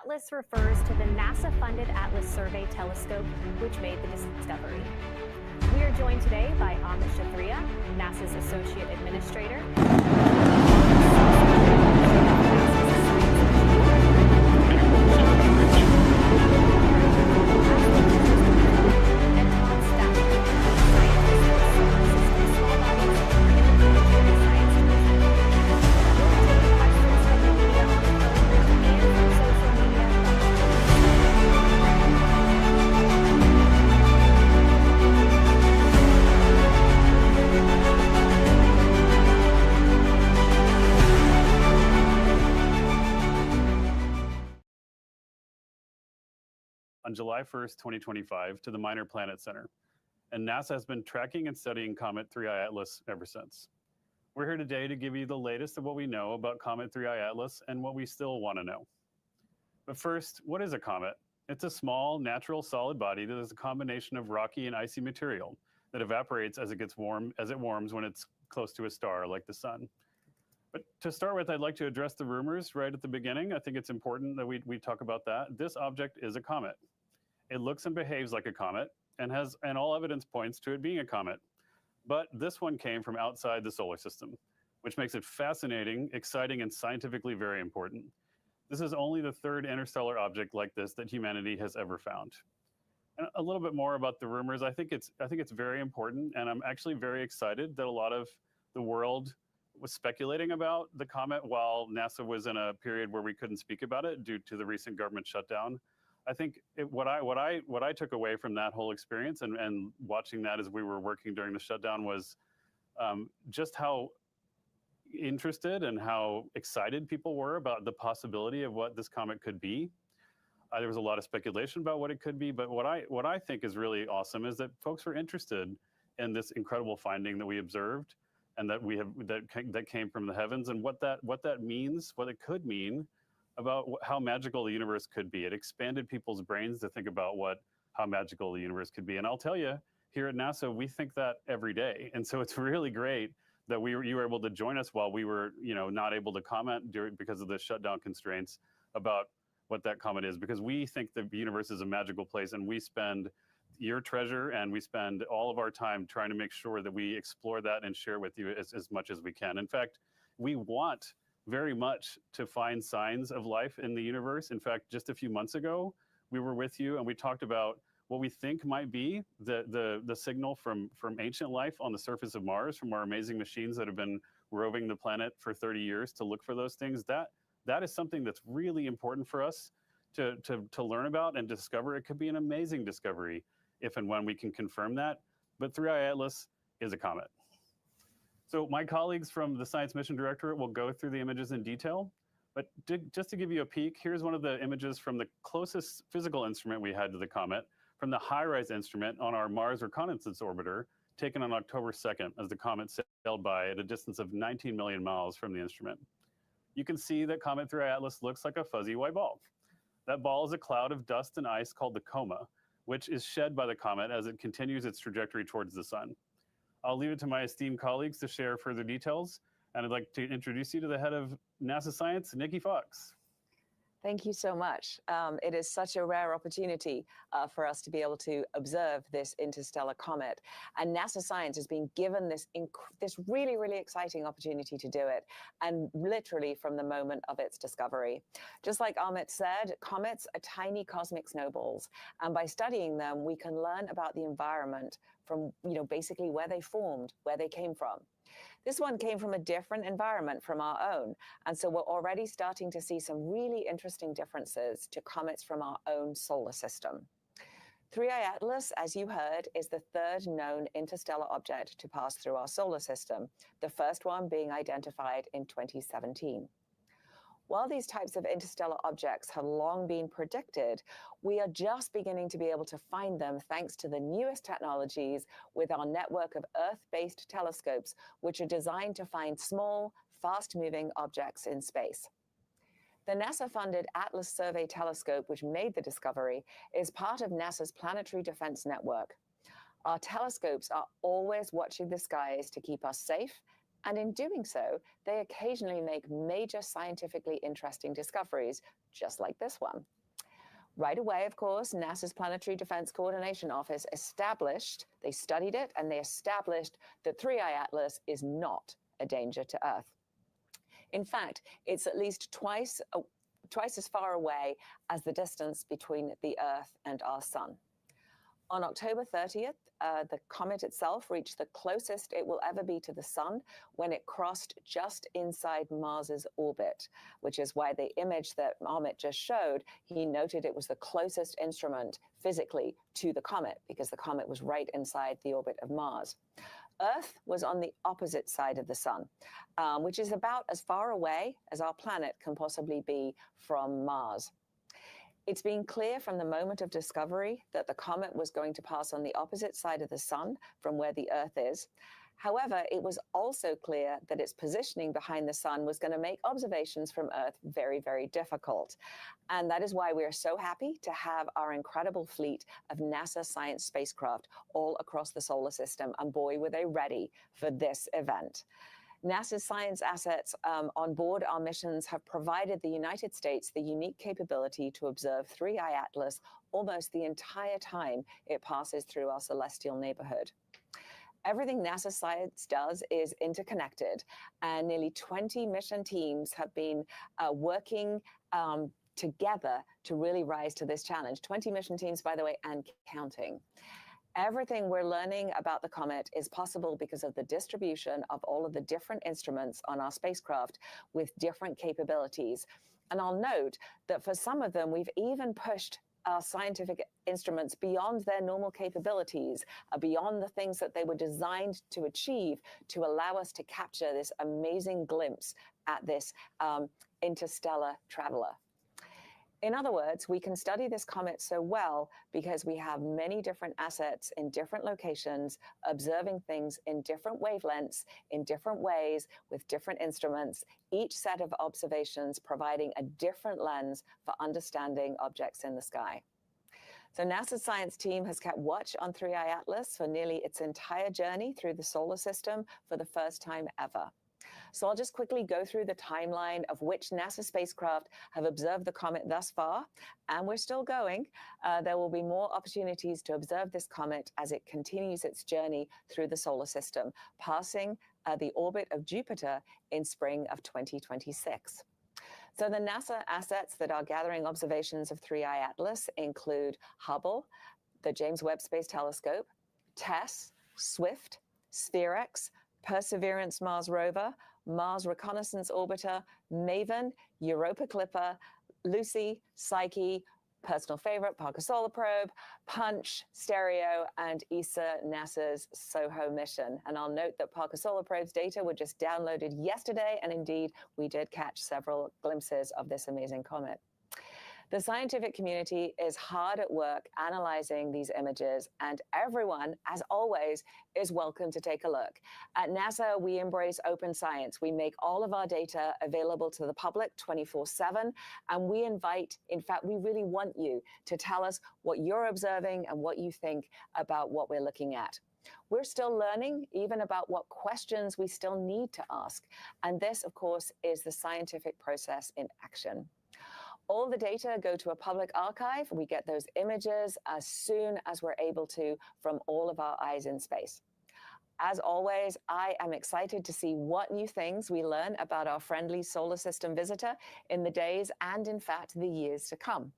ATLAS refers to the NASA-funded ATLAS survey telescope, which made the discovery. We are joined today by Amit Shathria, NASA's Associate Administrator. On July 1st, 2025 to the Minor Planet Center, and NASA has been tracking and studying Comet 3i Atlas ever since. We're here today to give you the latest of what we know about Comet 3i Atlas and what we still want to know. But first, what is a comet? It's a small, natural, solid body that is a combination of rocky and icy material that evaporates as it warms when it's close to a star like the sun. But to start with, I'd like to address the rumors right at the beginning. I think it's important that we talk about that. This object is a comet. It looks and behaves like a comet and all evidence points to it being a comet. But this one came from outside the solar system, which makes it fascinating, exciting, and scientifically very important. This is only the third interstellar object like this that humanity has ever found. And a little bit more about the rumors. I think it's very important, and I'm actually very excited that a lot of the world was speculating about the comet while NASA was in a period where we couldn't speak about it due to the recent government shutdown. I think what I took away from that whole experience and watching that as we were working during the shutdown was just how interested and how excited people were about the possibility of what this comet could be. There was a lot of speculation about what it could be, but what I think is really awesome is that folks were interested in this incredible finding that we observed and that came from the heavens, and what that means, what it could mean about how magical the universe could be. It expanded people's brains to think about how magical the universe could be. And I'll tell you, here at NASA, we think that every day. And so it's really great that you were able to join us while we were, not able to comment because of the shutdown constraints about what that comet is, because we think the universe is a magical place, and we spend your treasure and we spend all of our time trying to make sure that we explore that and share with you as much as we can. In fact, we want very much to find signs of life in the universe. In fact, just a few months ago, we were with you and we talked about what we think might be the signal from ancient life on the surface of Mars from our amazing machines that have been roving the planet for 30 years to look for those things. That is something that's really important for us to learn about and discover. It could be an amazing discovery if and when we can confirm that. But 3i Atlas is a comet. So my colleagues from the Science Mission Directorate will go through the images in detail, but just to give you a peek, here's one of the images from the closest physical instrument we had to the comet, from the HiRISE instrument on our Mars Reconnaissance Orbiter, taken on October 2nd as the comet sailed by at a distance of 19 million miles from the instrument. You can see that Comet 3i Atlas looks like a fuzzy white ball. That ball is a cloud of dust and ice called the coma, which is shed by the comet as it continues its trajectory towards the sun. I'll leave it to my esteemed colleagues to share further details, and I'd like to introduce you to the head of NASA Science, Nikki Fox. Thank you so much. It is such a rare opportunity for us to be able to observe this interstellar comet. And NASA Science has been given this really, really exciting opportunity to do it, and literally from the moment of its discovery. Just like Amit said, comets are tiny cosmic snowballs. And by studying them, we can learn about the environment from, basically where they formed, where they came from. This one came from a different environment from our own. And so we're already starting to see some really interesting differences to comets from our own solar system. 3i Atlas, as you heard, is the third known interstellar object to pass through our solar system, the first one being identified in 2017. While these types of interstellar objects have long been predicted, we are just beginning to be able to find them thanks to the newest technologies with our network of Earth-based telescopes, which are designed to find small, fast-moving objects in space. The NASA-funded ATLAS Survey Telescope, which made the discovery, is part of NASA's Planetary Defense Network. Our telescopes are always watching the skies to keep us safe And in doing so, they occasionally make major scientifically interesting discoveries, just like this one. Right away, of course, NASA's Planetary Defense Coordination Office they studied it, and they established that 3I Atlas is not a danger to Earth. In fact, it's at least twice as far away as the distance between the Earth and our sun. On October 30th, the comet itself reached the closest it will ever be to the sun when it crossed just inside Mars's orbit, which is why the image that Amit just showed, he noted it was the closest instrument physically to the comet, because the comet was right inside the orbit of Mars. Earth was on the opposite side of the sun, which is about as far away as our planet can possibly be from Mars. It's been clear from the moment of discovery that the comet was going to pass on the opposite side of the sun from where the Earth is. However, it was also clear that its positioning behind the sun was going to make observations from Earth very, very difficult. And that is why we are so happy to have our incredible fleet of NASA science spacecraft all across the solar system. And boy, were they ready for this event. NASA's science assets on board our missions have provided the United States the unique capability to observe 3I Atlas almost the entire time it passes through our celestial neighborhood. Everything NASA science does is interconnected, and nearly 20 mission teams have been working together to really rise to this challenge. 20 mission teams, by the way, and counting. Everything we're learning about the comet is possible because of the distribution of all of the different instruments on our spacecraft with different capabilities. And I'll note that for some of them, we've even pushed our scientific instruments beyond their normal capabilities, beyond the things that they were designed to achieve, to allow us to capture this amazing glimpse at this interstellar traveler. In other words, we can study this comet so well because we have many different assets in different locations, observing things in different wavelengths, in different ways, with different instruments, each set of observations providing a different lens for understanding objects in the sky. So NASA's science team has kept watch on 3I Atlas for nearly its entire journey through the solar system for the first time ever. So I'll just quickly go through the timeline of which NASA spacecraft have observed the comet thus far, and we're still going. There will be more opportunities to observe this comet as it continues its journey through the solar system, passing the orbit of Jupiter in spring of 2026. So the NASA assets that are gathering observations of 3I Atlas include Hubble, the James Webb Space Telescope, TESS, SWIFT, SphereX, Perseverance Mars Rover, Mars Reconnaissance Orbiter, MAVEN, Europa Clipper, Lucy, Psyche, personal favorite, Parker Solar Probe, Punch, Stereo, and ESA, NASA's SOHO mission. And I'll note that Parker Solar Probe's data were just downloaded yesterday, and indeed, we did catch several glimpses of this amazing comet. The scientific community is hard at work analyzing these images, and everyone, as always, is welcome to take a look. At NASA, we embrace open science. We make all of our data available to the public 24/7, and we invite, in fact, we really want you to tell us what you're observing and what you think about what we're looking at. We're still learning even about what questions we still need to ask, and this, of course, is the scientific process in action. All the data go to a public archive. We get those images as soon as we're able to from all of our eyes in space. As always, I am excited to see what new things we learn about our friendly solar system visitor in the days and, in fact, the years to come.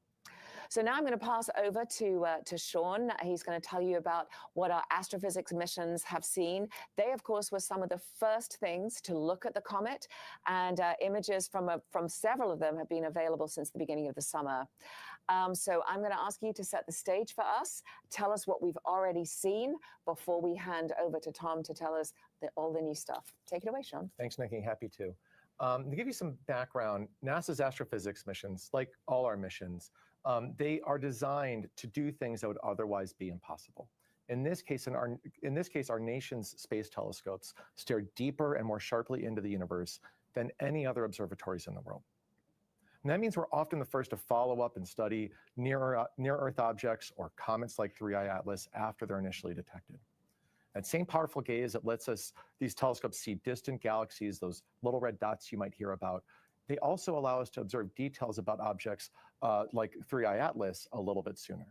So now I'm going to pass over to Sean. He's going to tell you about what our astrophysics missions have seen. They, of course, were some of the first things to look at the comet, and images from several of them have been available since the beginning of the summer. So I'm going to ask you to set the stage for us. Tell us what we've already seen before we hand over to Tom to tell us all the new stuff. Take it away, Sean. Thanks, Nikki. Happy to. To give you some background, NASA's astrophysics missions, like all our missions, they are designed to do things that would otherwise be impossible. In this case, our nation's space telescopes stare deeper and more sharply into the universe than any other observatories in the world. And that means we're often the first to follow up and study near-Earth objects or comets like 3I Atlas after they're initially detected. That same powerful gaze that lets these telescopes see distant galaxies, those little red dots you might hear about, they also allow us to observe details about objects like 3i Atlas a little bit sooner.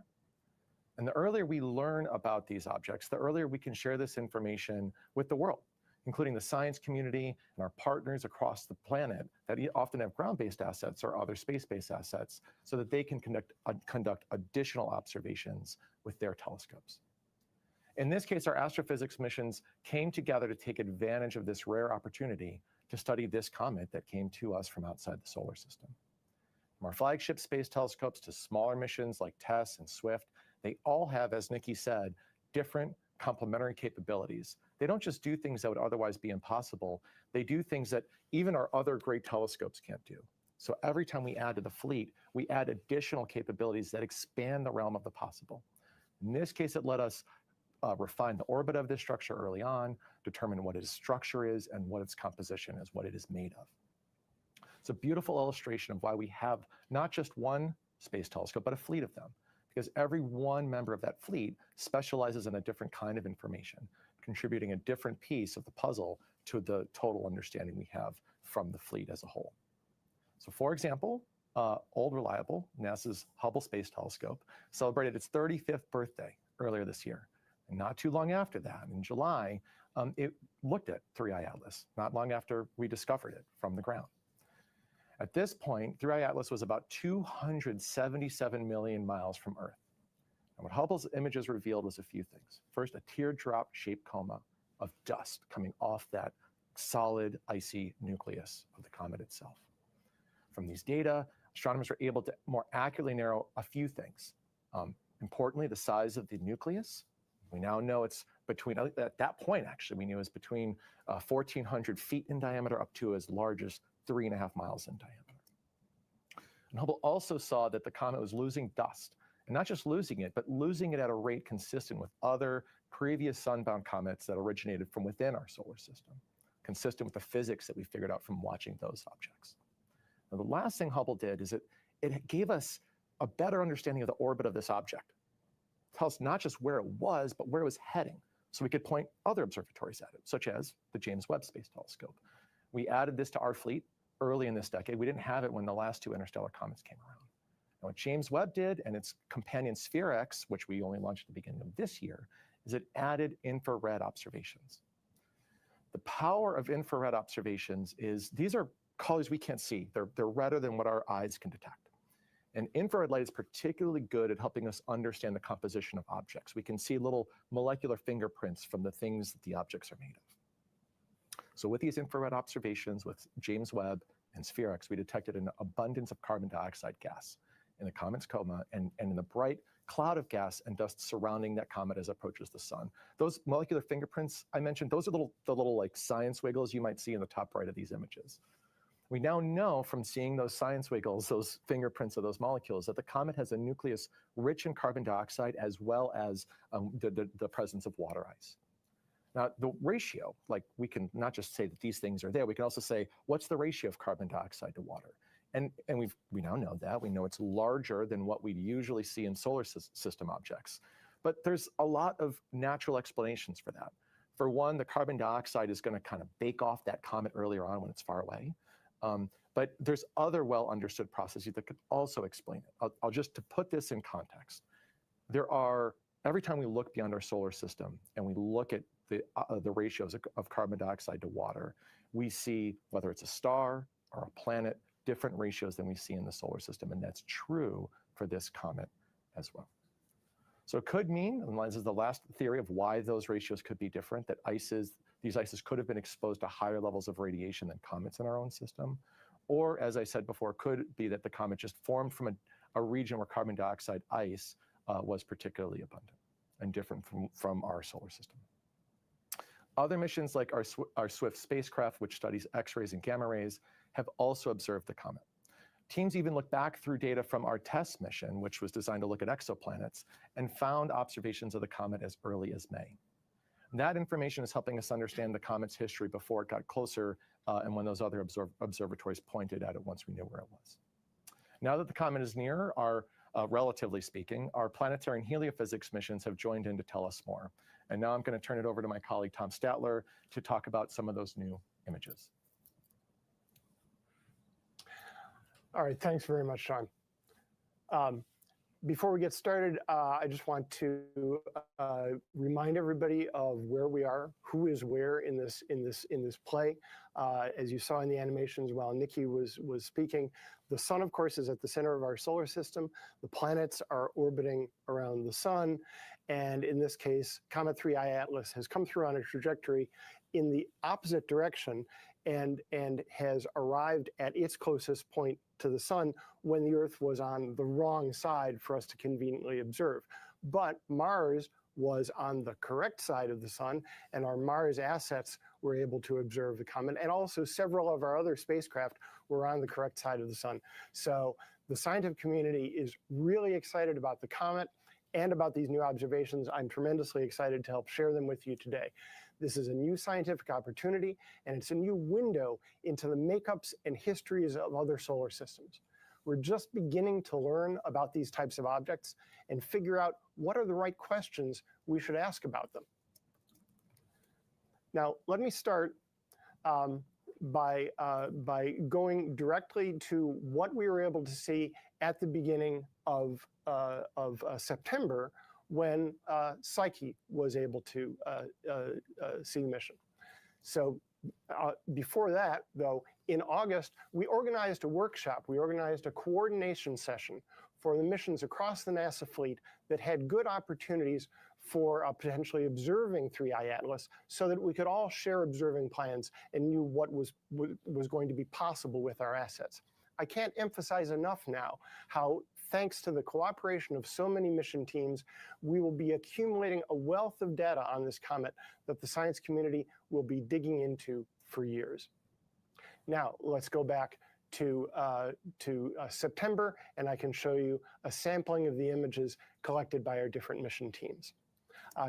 And the earlier we learn about these objects, the earlier we can share this information with the world, including the science community and our partners across the planet that often have ground-based assets or other space-based assets, so that they can conduct additional observations with their telescopes. In this case, our astrophysics missions came together to take advantage of this rare opportunity to study this comet that came to us from outside the solar system. From our flagship space telescopes to smaller missions like TESS and SWIFT, they all have, as Nikki said, different complementary capabilities. They don't just do things that would otherwise be impossible, they do things that even our other great telescopes can't do. So every time we add to the fleet, we add additional capabilities that expand the realm of the possible. In this case, it let us refine the orbit of this structure early on, determine what its structure is and what its composition is, what it is made of. It's a beautiful illustration of why we have not just one space telescope, but a fleet of them, because every one member of that fleet specializes in a different kind of information, contributing a different piece of the puzzle to the total understanding we have from the fleet as a whole. So for example, Old Reliable, NASA's Hubble Space Telescope, celebrated its 35th birthday earlier this year. And not too long after that, in July, it looked at 3i Atlas, not long after we discovered it from the ground. At this point, 3i Atlas was about 277 million miles from Earth. And what Hubble's images revealed was a few things. First, a teardrop-shaped coma of dust coming off that solid, icy nucleus of the comet itself. From these data, astronomers were able to more accurately narrow a few things. Importantly, the size of the nucleus. We now know it's between, at that point actually, we knew it was between 1,400 feet in diameter up to as large as 3.5 miles in diameter. And Hubble also saw that the comet was losing dust, and not just losing it, but losing it at a rate consistent with other previous sun-bound comets that originated from within our solar system, consistent with the physics that we figured out from watching those objects. Now, the last thing Hubble did is it gave us a better understanding of the orbit of this object. Tell us not just where it was, but where it was heading, so we could point other observatories at it, such as the James Webb Space Telescope. We added this to our fleet early in this decade. We didn't have it when the last two interstellar comets came around. And what James Webb did, and its companion Sphere-X, which we only launched at the beginning of this year, is it added infrared observations. The power of infrared observations is, these are colors we can't see. They're redder than what our eyes can detect. And infrared light is particularly good at helping us understand the composition of objects. We can see little molecular fingerprints from the things that the objects are made of. So with these infrared observations with James Webb and Sphere-X, we detected an abundance of carbon dioxide gas in the comet's coma and in the bright cloud of gas and dust surrounding that comet as it approaches the sun. Those molecular fingerprints I mentioned, those are the little like science wiggles you might see in the top right of these images. We now know from seeing those science wiggles, those fingerprints of those molecules, that the comet has a nucleus rich in carbon dioxide as well as the presence of water ice. Now, the ratio, like we can not just say that these things are there, we can also say, what's the ratio of carbon dioxide to water? And we now know that. We know it's larger than what we usually see in solar system objects. But there's a lot of natural explanations for that. For one, the carbon dioxide is going to kind of bake off that comet earlier on when it's far away. But there's other well-understood processes that could also explain it. I'll just, to put this in context, every time we look beyond our solar system and we look at the ratios of carbon dioxide to water, we see, whether it's a star or a planet, different ratios than we see in the solar system, and that's true for this comet as well. So it could mean, and this is the last theory of why those ratios could be different, that these ices could have been exposed to higher levels of radiation than comets in our own system. Or, as I said before, could be that the comet just formed from a region where carbon dioxide ice was particularly abundant and different from our solar system. Other missions like our SWIFT spacecraft, which studies X-rays and gamma rays, have also observed the comet. Teams even looked back through data from our TESS mission, which was designed to look at exoplanets, and found observations of the comet as early as May. That information is helping us understand the comet's history before it got closer and when those other observatories pointed at it once we knew where it was. Now that the comet is near, relatively speaking, our planetary and heliophysics missions have joined in to tell us more. And now I'm going to turn it over to my colleague, Tom Statler, to talk about some of those new images. All right, thanks very much, Sean. Before we get started, I just want to remind everybody of where we are, who is where in this play. As you saw in the animations while Nikki was speaking, the sun, of course, is at the center of our solar system. The planets are orbiting around the sun, and in this case, Comet 3I Atlas has come through on a trajectory in the opposite direction and has arrived at its closest point to the sun when the Earth was on the wrong side for us to conveniently observe. But Mars was on the correct side of the sun, and our Mars assets were able to observe the comet, and also several of our other spacecraft were on the correct side of the sun. So the scientific community is really excited about the comet and about these new observations. I'm tremendously excited to help share them with you today. This is a new scientific opportunity, and it's a new window into the makeups and histories of other solar systems. We're just beginning to learn about these types of objects and figure out what are the right questions we should ask about them. Now, let me start by going directly to what we were able to see at the beginning of September, when Psyche was able to see the mission. So before that, though, in August, we organized a workshop. We organized a coordination session for the missions across the NASA fleet that had good opportunities for potentially observing 3I Atlas, so that we could all share observing plans and knew what was going to be possible with our assets. I can't emphasize enough now how, thanks to the cooperation of so many mission teams, we will be accumulating a wealth of data on this comet that the science community will be digging into for years. Now, let's go back to September, and I can show you a sampling of the images collected by our different mission teams.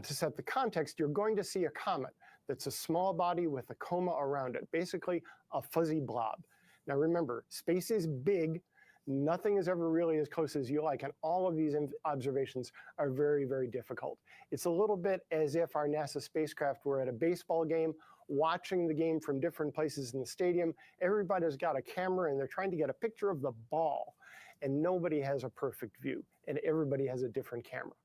To set the context, you're going to see a comet that's a small body with a coma around it, basically a fuzzy blob. Now remember, space is big. Nothing is ever really as close as you like, and all of these observations are very, very difficult. It's a little bit as if our NASA spacecraft were at a baseball game, watching the game from different places in the stadium. Everybody's got a camera, and they're trying to get a picture of the ball, and nobody has a perfect view, and everybody has a different camera.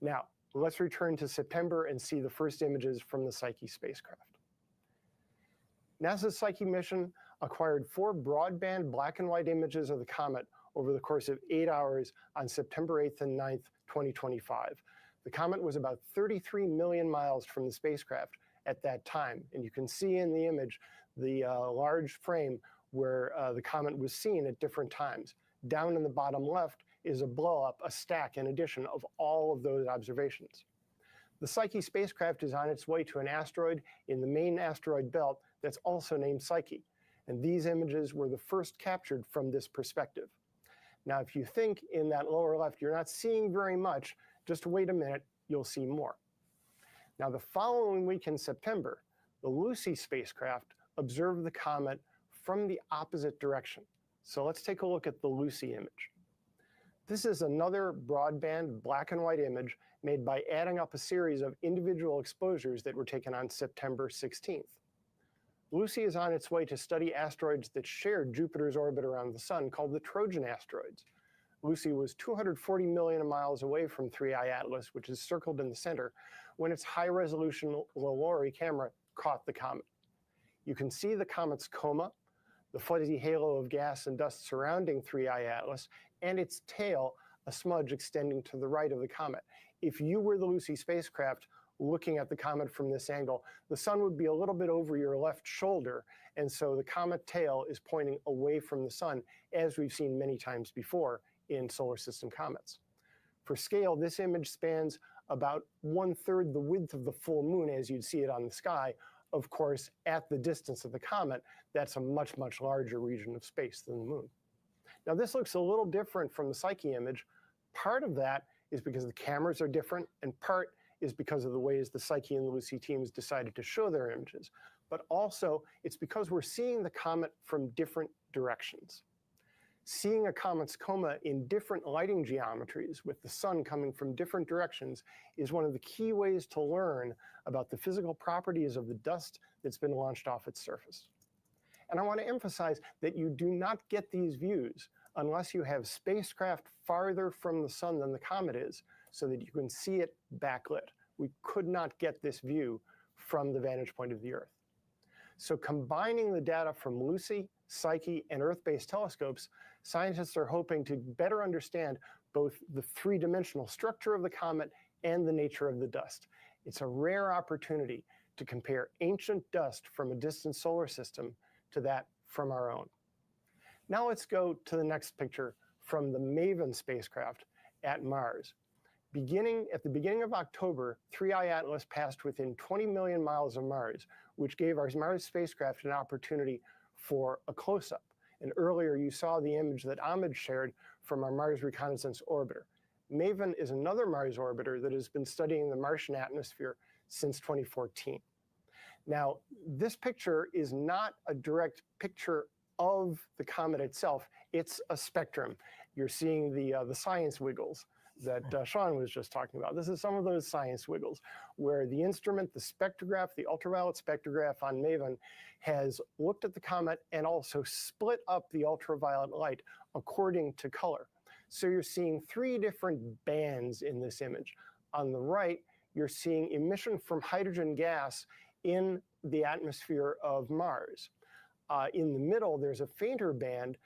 Now, let's return to September and see the first images from the Psyche spacecraft. NASA's Psyche mission acquired 4 broadband black and white images of the comet over the course of 8 hours on September 8th and 9th, 2025. The comet was about 33 million miles from the spacecraft at that time, and you can see in the image the large frame where the comet was seen at different times. Down in the bottom left is a blow-up, a stack in addition of all of those observations. The Psyche spacecraft is on its way to an asteroid in the main asteroid belt that's also named Psyche. And these images were the first captured from this perspective. Now, if you think in that lower left, you're not seeing very much, just wait a minute, you'll see more. Now, the following week in September, the Lucy spacecraft observed the comet from the opposite direction. So let's take a look at the Lucy image. This is another broadband black and white image made by adding up a series of individual exposures that were taken on September 16th. Lucy is on its way to study asteroids that shared Jupiter's orbit around the sun, called the Trojan asteroids. Lucy was 240 million miles away from 3I Atlas, which is circled in the center, when its high-resolution LORRI camera caught the comet. You can see the comet's coma, the fuzzy halo of gas and dust surrounding 3I Atlas, and its tail, a smudge extending to the right of the comet. If you were the Lucy spacecraft looking at the comet from this angle, the sun would be a little bit over your left shoulder, and so the comet tail is pointing away from the sun, as we've seen many times before in solar system comets. For scale, this image spans about 1/3 the width of the full moon as you'd see it on the sky. Of course, at the distance of the comet, that's a much, much larger region of space than the moon. Now, this looks a little different from the Psyche image. Part of that is because the cameras are different, and part is because of the ways the Psyche and the Lucy teams decided to show their images. But also, it's because we're seeing the comet from different directions. Seeing a comet's coma in different lighting geometries with the sun coming from different directions is one of the key ways to learn about the physical properties of the dust that's been launched off its surface. And I want to emphasize that you do not get these views unless you have spacecraft farther from the sun than the comet is, so that you can see it backlit. We could not get this view from the vantage point of the Earth. So combining the data from Lucy, Psyche, and Earth-based telescopes, scientists are hoping to better understand both the three-dimensional structure of the comet and the nature of the dust. It's a rare opportunity to compare ancient dust from a distant solar system to that from our own. Now let's go to the next picture from the MAVEN spacecraft at Mars. At the beginning of October, 3I Atlas passed within 20 million miles of Mars, which gave our Mars spacecraft an opportunity for a close-up. And earlier you saw the image that Ahmed shared from our Mars Reconnaissance Orbiter. MAVEN is another Mars orbiter that has been studying the Martian atmosphere since 2014. Now, this picture is not a direct picture of the comet itself. It's a spectrum. You're seeing the science wiggles that Sean was just talking about. This is some of those science wiggles where the instrument, the spectrograph, the ultraviolet spectrograph on MAVEN has looked at the comet and also split up the ultraviolet light according to color. So you're seeing three different bands in this image. On the right, you're seeing emission from hydrogen gas in the atmosphere of Mars. In the middle, there's a fainter band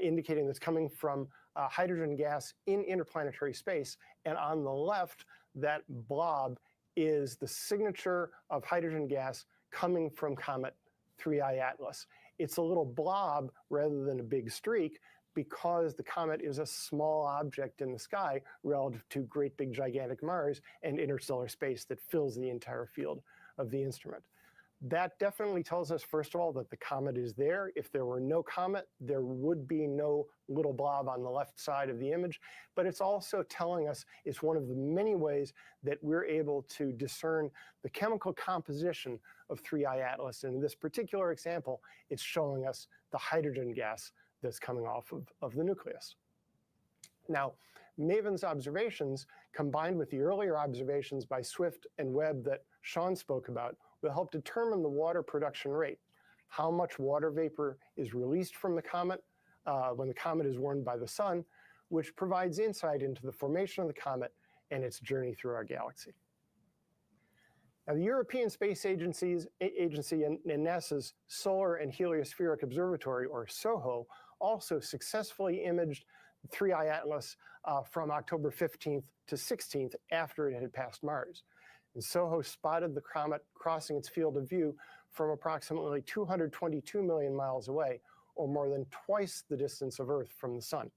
indicating that's coming from hydrogen gas in interplanetary space. And on the left, that blob is the signature of hydrogen gas coming from comet 3I Atlas. It's a little blob rather than a big streak because the comet is a small object in the sky relative to great big gigantic Mars and interstellar space that fills the entire field of the instrument. That definitely tells us, first of all, that the comet is there. If there were no comet, there would be no little blob on the left side of the image. But it's also telling us it's one of the many ways that we're able to discern the chemical composition of 3I Atlas. And in this particular example, it's showing us the hydrogen gas that's coming off of the nucleus. Now, MAVEN's observations, combined with the earlier observations by Swift and Webb that Sean spoke about, will help determine the water production rate, how much water vapor is released from the comet when the comet is warmed by the sun, which provides insight into the formation of the comet and its journey through our galaxy. Now, the European Space Agency and NASA's Solar and Heliospheric Observatory, or SOHO, also successfully imaged 3I Atlas from October 15th to 16th after it had passed Mars. And SOHO spotted the comet crossing its field of view from approximately 222 million miles away, or more than twice the distance of Earth from the sun.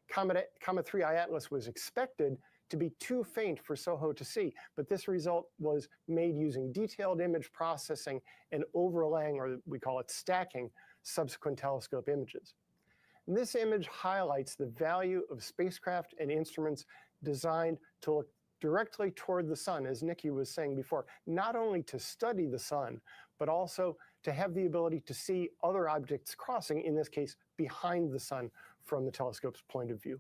Comet 3I Atlas was expected to be too faint for SOHO to see, but this result was made using detailed image processing and overlaying, or we call it stacking, subsequent telescope images. And this image highlights the value of spacecraft and instruments designed to look directly toward the sun, as Nikki was saying before, not only to study the sun, but also to have the ability to see other objects crossing, in this case, behind the sun from the telescope's point of view.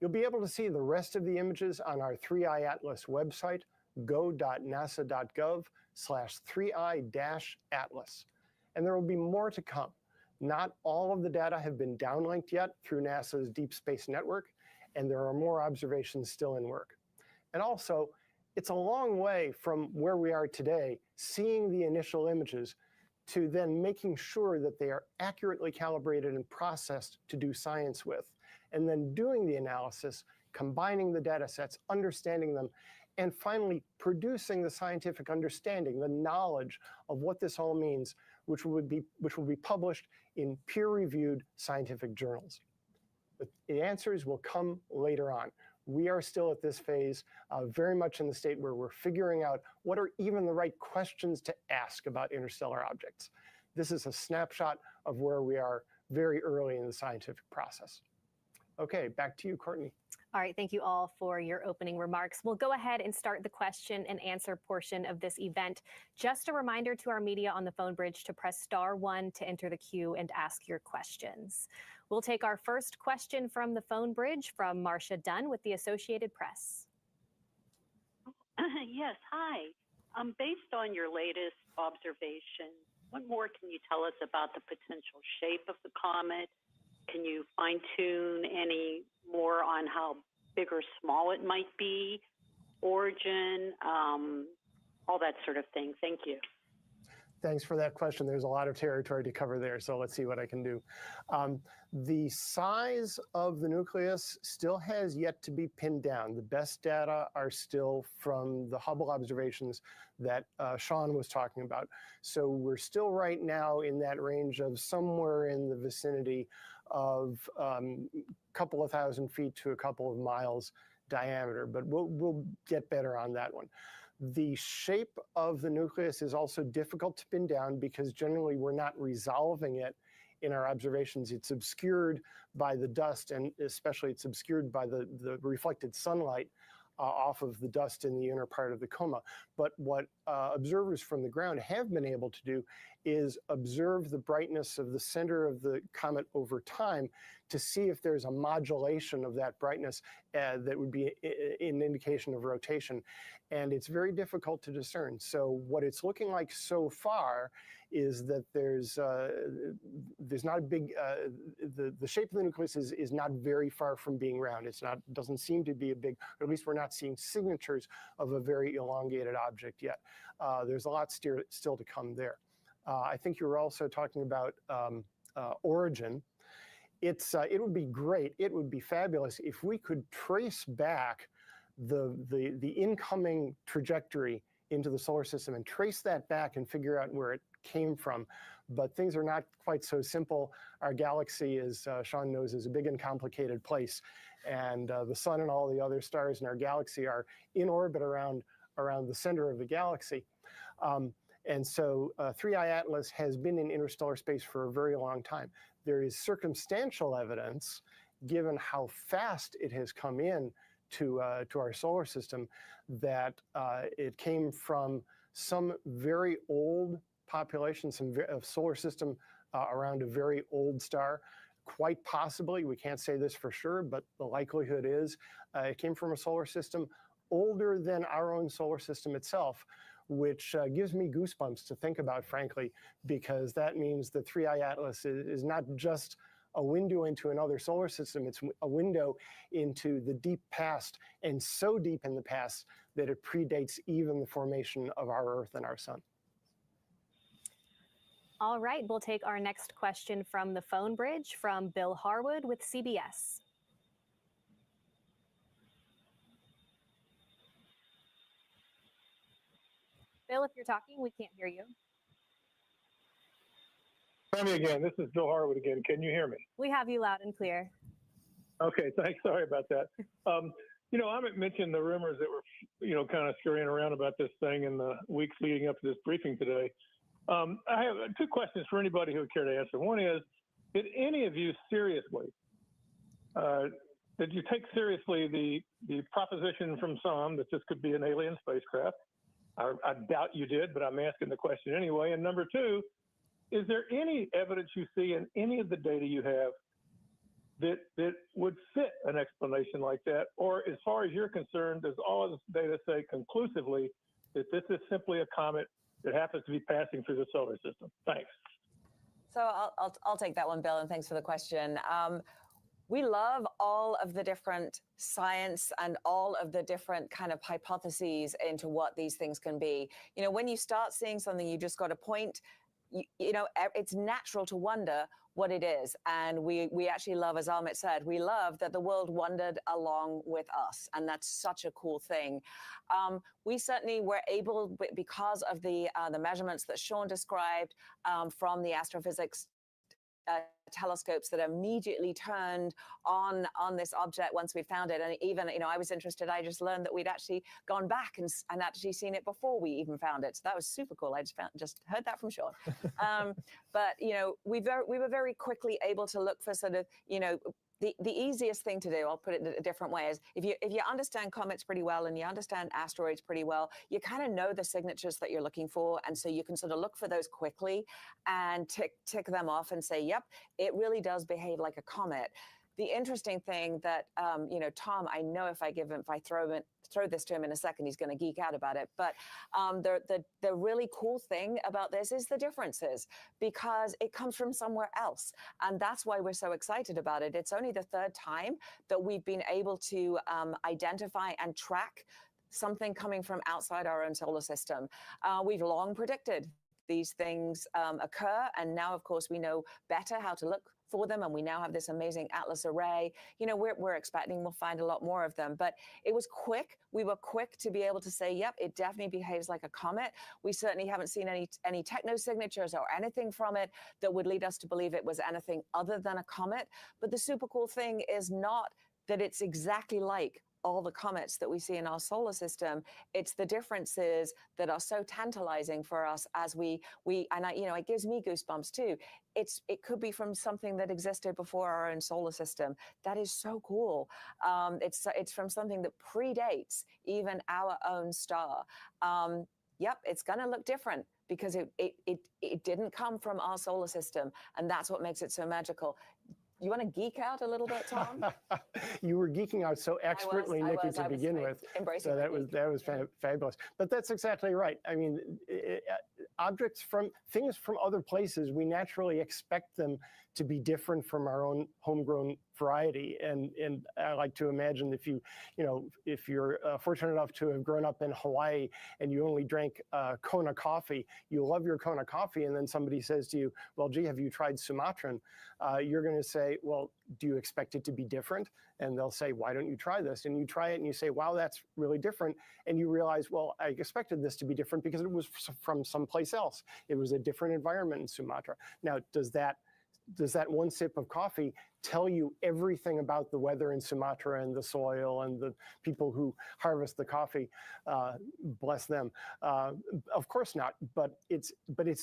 You'll be able to see the rest of the images on our 3I Atlas website, go.nasa.gov/3i-atlas. And there will be more to come. Not all of the data have been downlinked yet through NASA's Deep Space Network, and there are more observations still in work. And also, it's a long way from where we are today, seeing the initial images, to then making sure that they are accurately calibrated and processed to do science with, and then doing the analysis, combining the data sets, understanding them, and finally producing the scientific understanding, the knowledge of what this all means, which will be published in peer-reviewed scientific journals. But the answers will come later on. We are still at this phase, very much in the state where we're figuring out what are even the right questions to ask about interstellar objects. This is a snapshot of where we are very early in the scientific process. Okay, back to you, Courtney. All right, thank you all for your opening remarks. We'll go ahead and start the question and answer portion of this event. Just a reminder to our media on the phone bridge to press *1 to enter the queue and ask your questions. We'll take our first question from the phone bridge from Marcia Dunn with the Associated Press. Yes, hi. Based on your latest observations, what more can you tell us about the potential shape of the comet? Can you fine-tune any more on how big or small it might be, origin, all that sort of thing? Thank you. Thanks for that question. There's a lot of territory to cover there, so let's see what I can do. The size of the nucleus still has yet to be pinned down. The best data are still from the Hubble observations that Sean was talking about. So we're still right now in that range of somewhere in the vicinity of a couple of thousand feet to a couple of miles diameter, but we'll get better on that one. The shape of the nucleus is also difficult to pin down because generally we're not resolving it in our observations. It's obscured by the dust, and especially it's obscured by the reflected sunlight off of the dust in the inner part of the coma. But what observers from the ground have been able to do is observe the brightness of the center of the comet over time to see if there's a modulation of that brightness that would be an indication of rotation. And it's very difficult to discern. So what it's looking like so far is that there's not a big, the shape of the nucleus is not very far from being round. It's not, doesn't seem to be a big, or at least we're not seeing signatures of a very elongated object yet. There's a lot still to come there. I think you were also talking about origin. It would be great, it would be fabulous if we could trace back the incoming trajectory into the solar system and trace that back and figure out where it came from. But things are not quite so simple. Our galaxy, as Sean knows, is a big and complicated place. And the sun and all the other stars in our galaxy are in orbit around the center of the galaxy. And so 3I Atlas has been in interstellar space for a very long time. There is circumstantial evidence, given how fast it has come in to our solar system, that it came from some very old population, of solar system around a very old star. Quite possibly, we can't say this for sure, but the likelihood is it came from a solar system older than our own solar system itself, which gives me goosebumps to think about, frankly, because that means the 3I Atlas is not just a window into another solar system, it's a window into the deep past, and so deep in the past that it predates even the formation of our Earth and our sun. All right, we'll take our next question from the phone bridge from Bill Harwood with CBS. Bill, if you're talking, we can't hear you. Try me again. This is Bill Harwood again. Can you hear me? We have you loud and clear. Okay, thanks. Sorry about that. You know, I mentioned the rumors that were, kind of scurrying around about this thing in the weeks leading up to this briefing today. I have two questions for anybody who would care to answer. One is, did any of you seriously, did you take seriously the proposition from some that this could be an alien spacecraft? I doubt you did, but I'm asking the question anyway. And number two, is there any evidence you see in any of the data you have that would fit an explanation like that? Or as far as you're concerned, does all of this data say conclusively that this is simply a comet that happens to be passing through the solar system? Thanks. So I'll take that one, Bill, and thanks for the question. We love all of the different science and all of the different kind of hypotheses into what these things can be. You know, when you start seeing something, you just got to point. You know, it's natural to wonder what it is. And we actually love, as Amit said, we love that the world wondered along with us. And that's such a cool thing. We certainly were able, because of the measurements that Sean described from the astrophysics telescopes that immediately turned on this object once we found it. And even, I was interested, I just learned that we'd actually gone back and actually seen it before we even found it. So that was super cool. I just heard that from Sean. But, we were very quickly able to look for sort of, the easiest thing to do, I'll put it a different way, is if you understand comets pretty well and you understand asteroids pretty well, you kind of know the signatures that you're looking for, and so you can sort of look for those quickly and tick them off and say, yep, it really does behave like a comet. The interesting thing that, Tom, I know if I throw this to him in a second, he's going to geek out about it. But the really cool thing about this is the differences, because it comes from somewhere else. And that's why we're so excited about it. It's only the third time that we've been able to identify and track something coming from outside our own solar system. We've long predicted these things occur. And now, of course, we know better how to look for them, and we now have this amazing Atlas array. We're expecting we'll find a lot more of them, but it was quick. We were quick to be able to say, yep, it definitely behaves like a comet. We certainly haven't seen any technosignatures or anything from it that would lead us to believe it was anything other than a comet. But the super cool thing is not that it's exactly like all the comets that we see in our solar system. It's the differences that are so tantalizing for us as it gives me goosebumps too. It could be from something that existed before our own solar system. That is so cool. It's from something that predates even our own star. Yep, it's going to look different because it didn't come from our solar system, and that's what makes it so magical. You want to geek out a little bit, Tom? You were geeking out so expertly, Nikki, to begin with. So that was fabulous. But that's exactly right. I mean, things from other places, we naturally expect them to be different from our own homegrown variety. And I like to imagine if you're fortunate enough to have grown up in Hawaii and you only drank Kona coffee, you love your Kona coffee, and then somebody says to you, well, gee, have you tried Sumatran? You're going to say, well, do you expect it to be different? And they'll say, why don't you try this? And you try it and you say, wow, that's really different. And you realize, well, I expected this to be different because it was from someplace else. It was a different environment in Sumatra. Now, does that one sip of coffee tell you everything about the weather in Sumatra and the soil and the people who harvest the coffee? Bless them. Of course not, but it's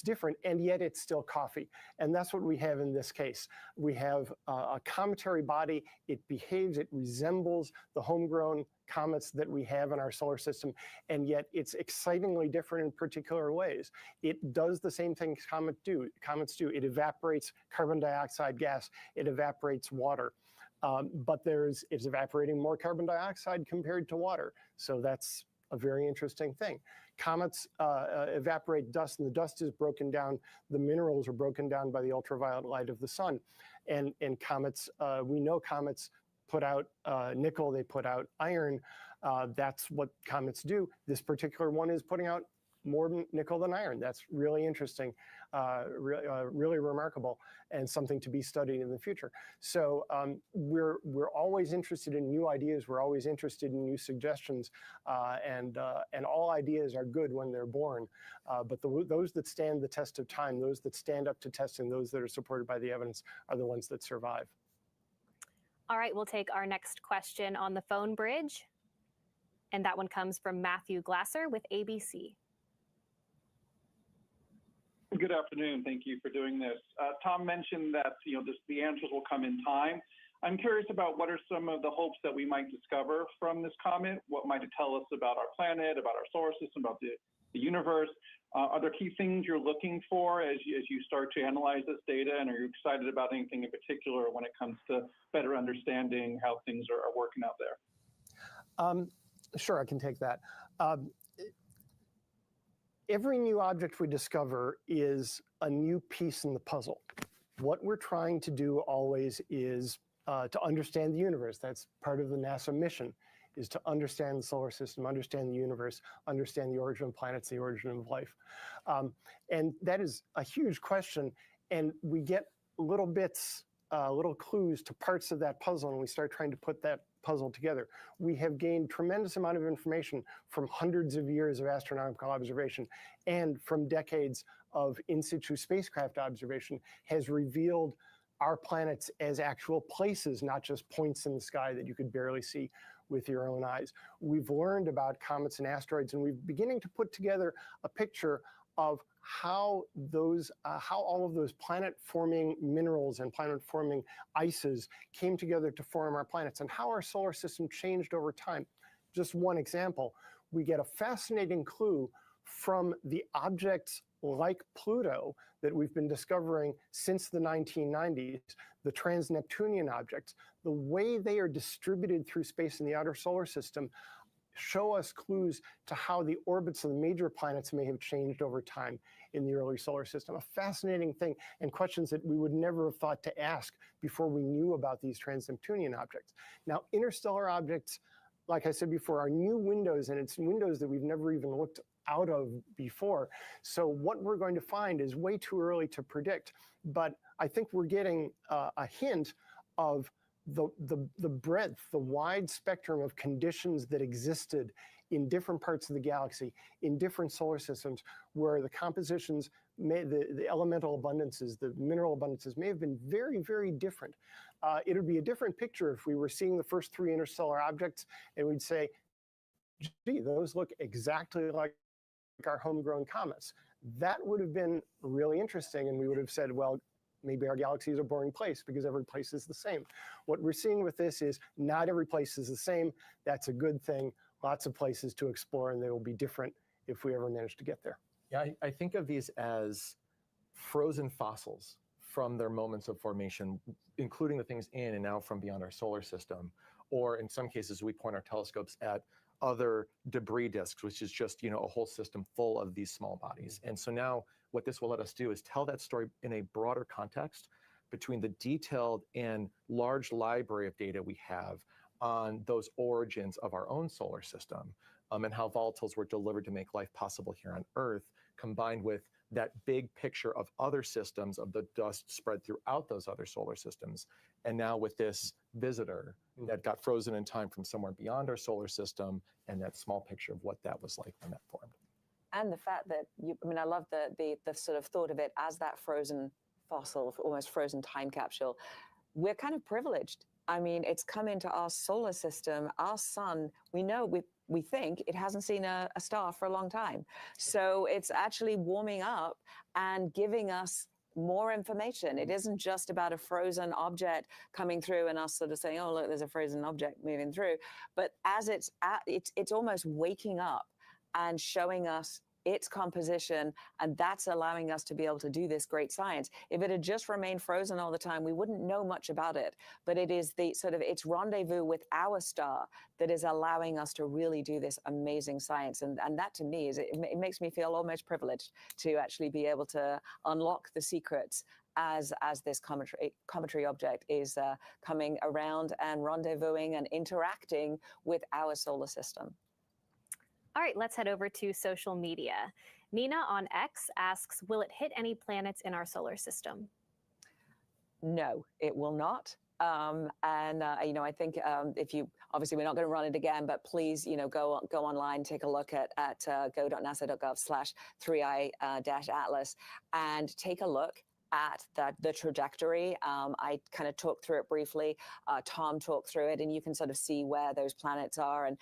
different, and yet it's still coffee. And that's what we have in this case. We have a cometary body. It behaves, it resembles the homegrown comets that we have in our solar system, and yet it's excitingly different in particular ways. It does the same things comets do. It evaporates carbon dioxide gas. It evaporates water. But it's evaporating more carbon dioxide compared to water. So that's a very interesting thing. Comets evaporate dust, and the dust is broken down. The minerals are broken down by the ultraviolet light of the sun. And comets, we know comets put out nickel, they put out iron. That's what comets do. This particular one is putting out more nickel than iron. That's really interesting, really remarkable, and something to be studied in the future. So we're always interested in new ideas. We're always interested in new suggestions, and all ideas are good when they're born. But those that stand the test of time, those that stand up to testing, those that are supported by the evidence, are the ones that survive. All right, we'll take our next question on the phone bridge. And that one comes from Matthew Glasser with ABC. Good afternoon. Thank you for doing this. Tom mentioned that the answers will come in time. I'm curious about what are some of the hopes that we might discover from this comet. What might it tell us about our planet, about our solar system, about the universe? Are there key things you're looking for as you start to analyze this data? And are you excited about anything in particular when it comes to better understanding how things are working out there? Sure, I can take that. Every new object we discover is a new piece in the puzzle. What we're trying to do always is to understand the universe. That's part of the NASA mission, is to understand the solar system, understand the universe, understand the origin of planets, the origin of life. And that is a huge question. And we get little bits, little clues to parts of that puzzle, and we start trying to put that puzzle together. We have gained tremendous amount of information from hundreds of years of astronomical observation and from decades of in situ spacecraft observation has revealed our planets as actual places, not just points in the sky that you could barely see with your own eyes. We've learned about comets and asteroids, and we're beginning to put together a picture of how all of those planet-forming minerals and planet-forming ices came together to form our planets, and how our solar system changed over time. Just one example, we get a fascinating clue from the objects like Pluto that we've been discovering since the 1990s, the trans-Neptunian objects. The way they are distributed through space in the outer solar system show us clues to how the orbits of the major planets may have changed over time in the early solar system. A fascinating thing, and questions that we would never have thought to ask before we knew about these trans-Neptunian objects. Now, interstellar objects, like I said before, are new windows, and it's windows that we've never even looked out of before. So what we're going to find is way too early to predict, but I think we're getting a hint of the breadth, the wide spectrum of conditions that existed in different parts of the galaxy, in different solar systems, where the compositions, the elemental abundances, the mineral abundances may have been very, very different. It would be a different picture if we were seeing the first 3 interstellar objects and we'd say, gee, those look exactly like our homegrown comets. That would have been really interesting, and we would have said, well, maybe our galaxy is a boring place because every place is the same. What we're seeing with this is not every place is the same. That's a good thing. Lots of places to explore, and they will be different if we ever manage to get there. Yeah, I think of these as frozen fossils from their moments of formation, including the things in and now from beyond our solar system. Or in some cases, we point our telescopes at other debris disks, which is just, a whole system full of these small bodies. And so now what this will let us do is tell that story in a broader context between the detailed and large library of data we have on those origins of our own solar system, and how volatiles were delivered to make life possible here on Earth, combined with that big picture of other systems, of the dust spread throughout those other solar systems. And now with this visitor that got frozen in time from somewhere beyond our solar system, and that small picture of what that was like when that formed. And the fact that I love the sort of thought of it as that frozen fossil, almost frozen time capsule. We're kind of privileged. I mean, it's come into our solar system, our sun. We know, we think it hasn't seen a star for a long time. So it's actually warming up and giving us more information. It isn't just about a frozen object coming through and us sort of saying, oh, look, there's a frozen object moving through. But as it's almost waking up and showing us its composition, and that's allowing us to be able to do this great science. If it had just remained frozen all the time, we wouldn't know much about it. But it is the sort of its rendezvous with our star that is allowing us to really do this amazing science. And that to me it makes me feel almost privileged to actually be able to unlock the secrets as this cometary object is coming around and rendezvousing and interacting with our solar system. All right, let's head over to social media. Nina on X asks, will it hit any planets in our solar system? No, it will not. I think if you, obviously we're not going to run it again, but please, go online, take a look at go.nasa.gov/3i-atlas and take a look at the trajectory. I kind of talked through it briefly. Tom talked through it, and you can sort of see where those planets are. And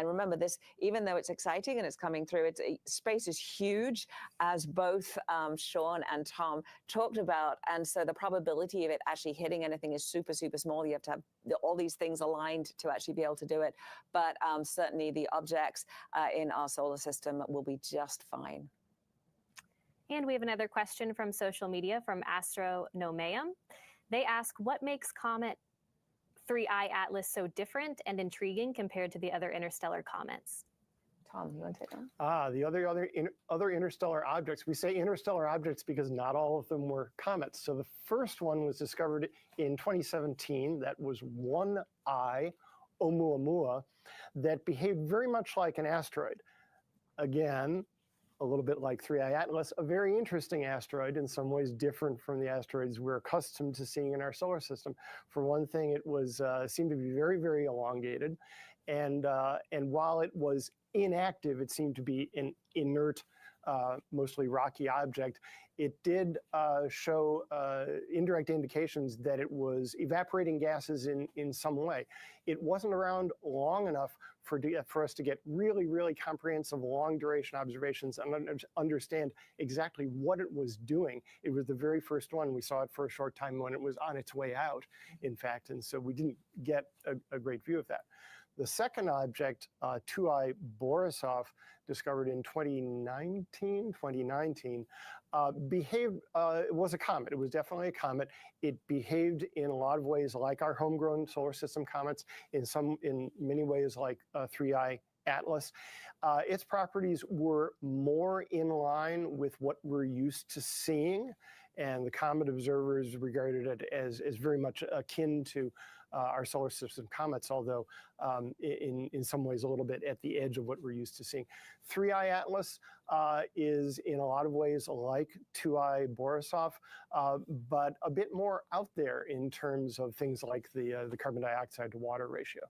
remember this, even though it's exciting and it's coming through, space is huge, as both Sean and Tom talked about. And so the probability of it actually hitting anything is super, super small. You have to have all these things aligned to actually be able to do it. But certainly the objects in our solar system will be just fine. And we have another question from social media from Astronomeum. They ask, what makes Comet 3I Atlas so different and intriguing compared to the other interstellar comets? Tom, you want to take that? The other interstellar objects, we say interstellar objects because not all of them were comets. So the first one was discovered in 2017. That was 1I Oumuamua that behaved very much like an asteroid. Again, a little bit like 3I Atlas, a very interesting asteroid, in some ways different from the asteroids we're accustomed to seeing in our solar system. For one thing, it was seemed to be very, very elongated, and while it was inactive, it seemed to be an inert mostly rocky object, it did show indirect indications that it was evaporating gases in some way. It wasn't around long enough for us to get really, really comprehensive long-duration observations and understand exactly what it was doing. It was the very first one. We saw it for a short time when it was on its way out, in fact, and so we didn't get a great view of that. The second object, 2I Borisov, discovered in 2019, behaved, it was a comet. It was definitely a comet. It behaved in a lot of ways like our homegrown solar system comets, in many ways like 3I Atlas. Its properties were more in line with what we're used to seeing, and the comet observers regarded it as very much akin to our solar system comets, although in some ways a little bit at the edge of what we're used to seeing. 3I Atlas is in a lot of ways like 2I Borisov, but a bit more out there in terms of things like the carbon dioxide to water ratio.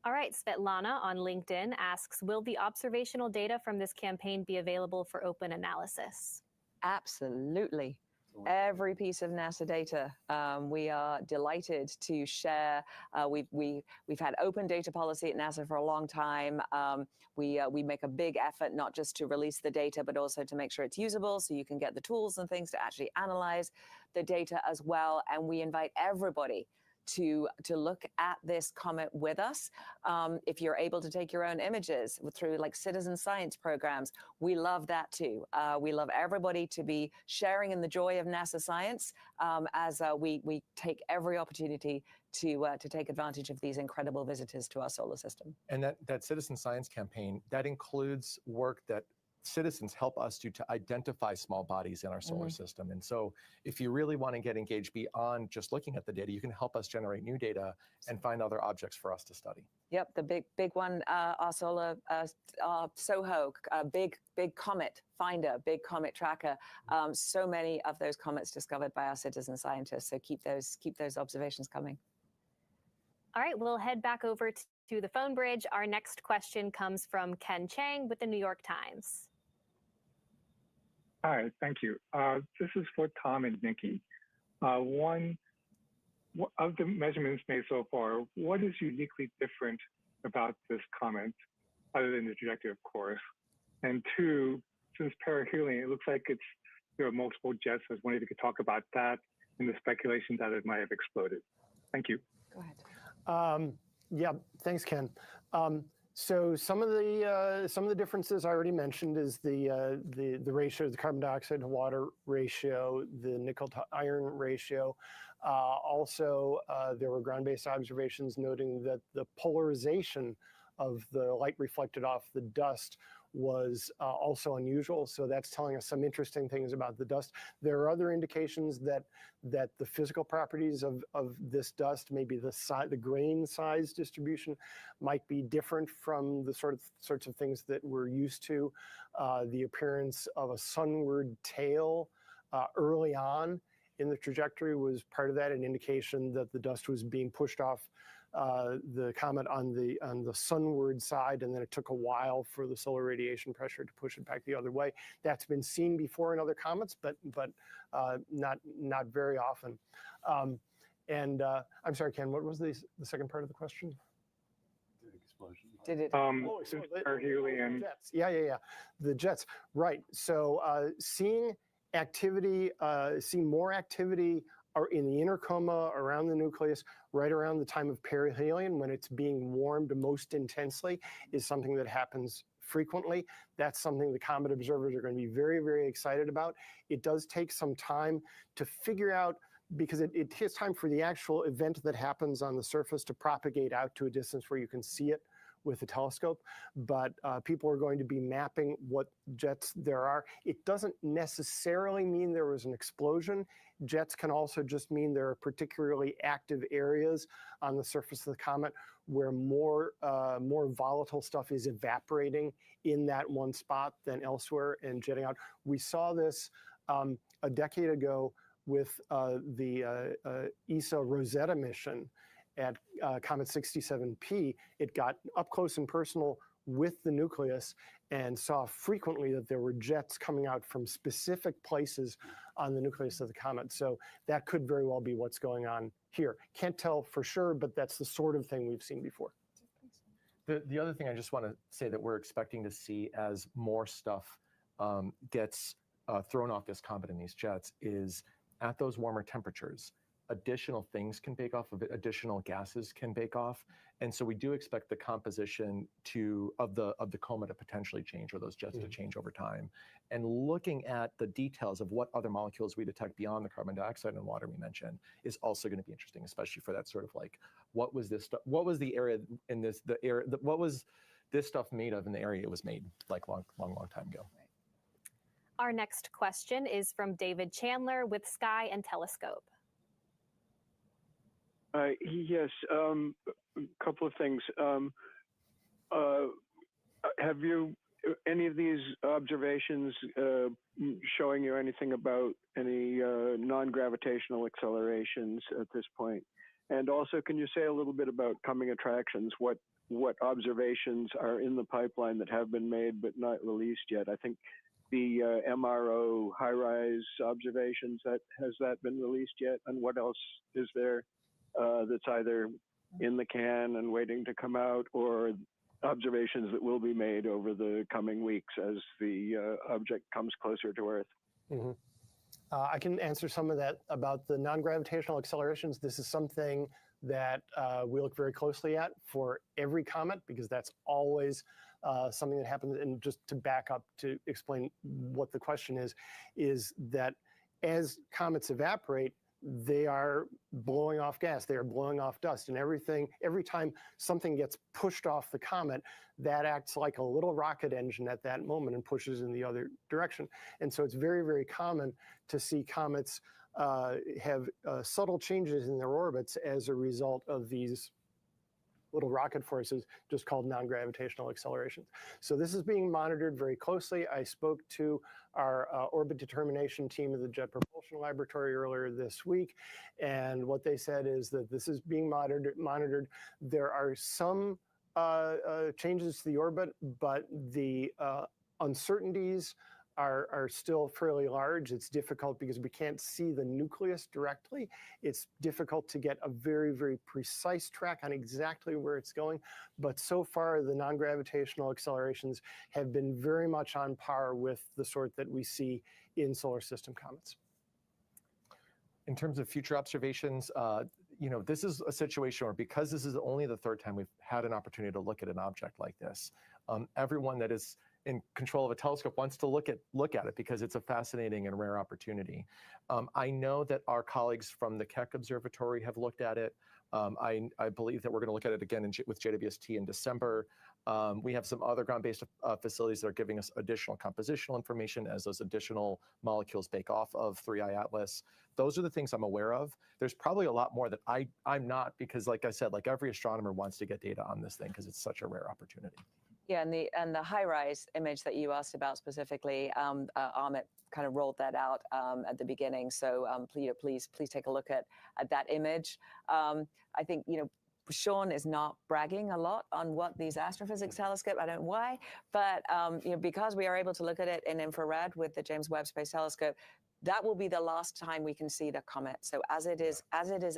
All right, Svetlana on LinkedIn asks, will the observational data from this campaign be available for open analysis? Absolutely. Every piece of NASA data, we are delighted to share. We've had open data policy at NASA for a long time. We make a big effort not just to release the data, but also to make sure it's usable, so you can get the tools and things to actually analyze the data as well. And we invite everybody to look at this comet with us. If you're able to take your own images through like citizen science programs, we love that too. We love everybody to be sharing in the joy of NASA science as we take every opportunity to take advantage of these incredible visitors to our solar system. And that citizen science campaign, that includes work that citizens help us do to identify small bodies in our solar system. And so if you really want to get engaged beyond just looking at the data, you can help us generate new data and find other objects for us to study. Yep, the big one, our solar SOHO, big comet finder, big comet tracker. So many of those comets discovered by our citizen scientists. So keep those observations coming. All right, we'll head back over to the phone bridge. Our next question comes from Ken Chang with the New York Times. Hi, thank you. This is for Tom and Nikki. One of the measurements made so far, what is uniquely different about this comet, other than the trajectory, of course? And two, since perihelion, it looks like there are multiple jets. I was wondering if you could talk about that and the speculation that it might have exploded. Thank you. Go ahead. Yeah, thanks, Ken. So some of the differences I already mentioned is the ratio, the carbon dioxide to water ratio, the nickel to iron ratio. Also, there were ground-based observations noting that the polarization of the light reflected off the dust was also unusual. So that's telling us some interesting things about the dust. There are other indications that the physical properties of this dust, maybe the grain size distribution, might be different from the sorts of things that we're used to. The appearance of a sunward tail early on in the trajectory was part of that, an indication that the dust was being pushed off the comet on the sunward side, and then it took a while for the solar radiation pressure to push it back the other way. That's been seen before in other comets, but not very often. I'm sorry, Ken, what was the second part of the question? Explosion. Did it? Perihelion. Jets. Yeah. The jets. Right. So seeing more activity are in the inner coma around the nucleus right around the time of perihelion, when it's being warmed most intensely, is something that happens frequently. That's something the comet observers are going to be very, very excited about. It does take some time to figure out, because it takes time for the actual event that happens on the surface to propagate out to a distance where you can see it with a telescope, but people are going to be mapping what jets there are. It doesn't necessarily mean there was an explosion. Jets can also just mean there are particularly active areas on the surface of the comet where more volatile stuff is evaporating in that one spot than elsewhere and jetting out. We saw this a decade ago with the ESA Rosetta mission at Comet 67P. It got up close and personal with the nucleus and saw frequently that there were jets coming out from specific places on the nucleus of the comet. So that could very well be what's going on here. Can't tell for sure, but that's the sort of thing we've seen before. The other thing I just want to say that we're expecting to see as more stuff gets thrown off this comet in these jets is at those warmer temperatures, additional things can bake off of it, additional gases can bake off. And so we do expect the composition of the comet to potentially change, or those jets to change over time. And looking at the details of what other molecules we detect beyond the carbon dioxide and water we mentioned is also going to be interesting, especially for that sort of like, what was this stuff, what was the area in this, what was this stuff made of in the area it was made, like long time ago. Our next question is from David Chandler with Sky and Telescope. Yes, a couple of things. Have you any of these observations showing you anything about any non-gravitational accelerations at this point? And also, can you say a little bit about coming attractions? What observations are in the pipeline that have been made but not released yet? I think the MRO high-rise observations, has that been released yet? And what else is there that's either in the can and waiting to come out, or observations that will be made over the coming weeks as the object comes closer to Earth? Mm-hmm. I can answer some of that about the non-gravitational accelerations. This is something that we look very closely at for every comet, because that's always something that happens. And just to back up to explain what the question is that as comets evaporate, they are blowing off gas, they are blowing off dust, and every time something gets pushed off the comet, that acts like a little rocket engine at that moment and pushes in the other direction. And so it's very, very common to see comets have subtle changes in their orbits as a result of these little rocket forces, just called non-gravitational accelerations. So this is being monitored very closely. I spoke to our orbit determination team of the Jet Propulsion Laboratory earlier this week, and what they said is that this is being monitored. There are some changes to the orbit, but the uncertainties are still fairly large. It's difficult because we can't see the nucleus directly. It's difficult to get a very, very precise track on exactly where it's going. But so far, the non-gravitational accelerations have been very much on par with the sort that we see in solar system comets. In terms of future observations, this is a situation where, because this is only the third time we've had an opportunity to look at an object like this, everyone that is in control of a telescope wants to look at it because it's a fascinating and rare opportunity. I know that our colleagues from the Keck Observatory have looked at it. I believe that we're going to look at it again with JWST in December. We have some other ground-based facilities that are giving us additional compositional information as those additional molecules bake off of 3I Atlas. Those are the things I'm aware of. There's probably a lot more that I'm not, because like I said, like every astronomer wants to get data on this thing because it's such a rare opportunity. Yeah, and the high-rise image that you asked about specifically, Amit kind of rolled that out at the beginning. So please take a look at that image. I think Sean is not bragging a lot on what these astrophysics telescope, I don't know why, but because we are able to look at it in infrared with the James Webb Space Telescope, that will be the last time we can see the comet. So as it is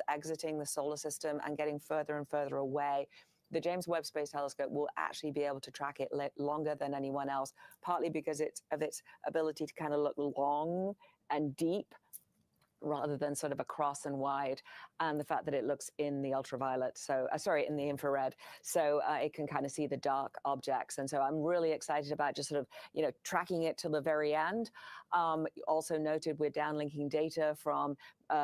exiting the solar system and getting further and further away, the James Webb Space Telescope will actually be able to track it longer than anyone else, partly because of its ability to kind of look long and deep rather than sort of across and wide, and the fact that it looks in the ultraviolet, in the infrared, so it can kind of see the dark objects. And so I'm really excited about just sort of, tracking it till the very end. Also noted, we're downlinking data from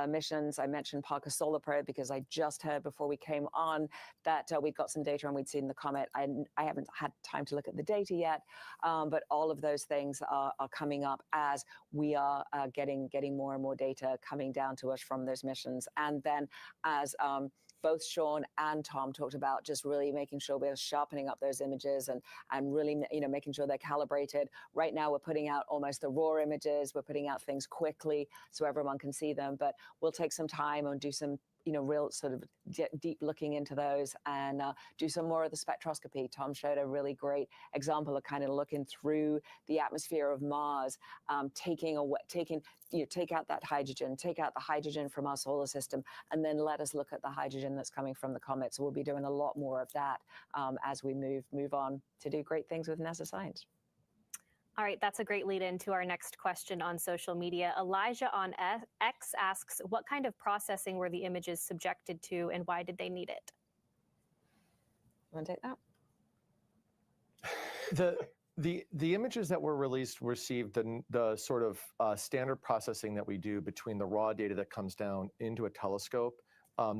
missions. I mentioned Parker Solar Probe because I just heard before we came on that we got some data and we'd seen the comet. I haven't had time to look at the data yet, but all of those things are coming up as we are getting more and more data coming down to us from those missions. And then as both Sean and Tom talked about, just really making sure we're sharpening up those images and really, making sure they're calibrated. Right now, we're putting out almost the raw images. We're putting out things quickly so everyone can see them, but we'll take some time and do some real sort of deep looking into those and do some more of the spectroscopy. Tom showed a really great example of kind of looking through the atmosphere of Mars, take out that hydrogen, take out the hydrogen from our solar system, and then let us look at the hydrogen that's coming from the comet. So we'll be doing a lot more of that as we move on to do great things with NASA science. All right, that's a great lead into our next question on social media. Elijah on X asks, what kind of processing were the images subjected to and why did they need it? Want to take that? The images that were released received the sort of standard processing that we do between the raw data that comes down into a telescope.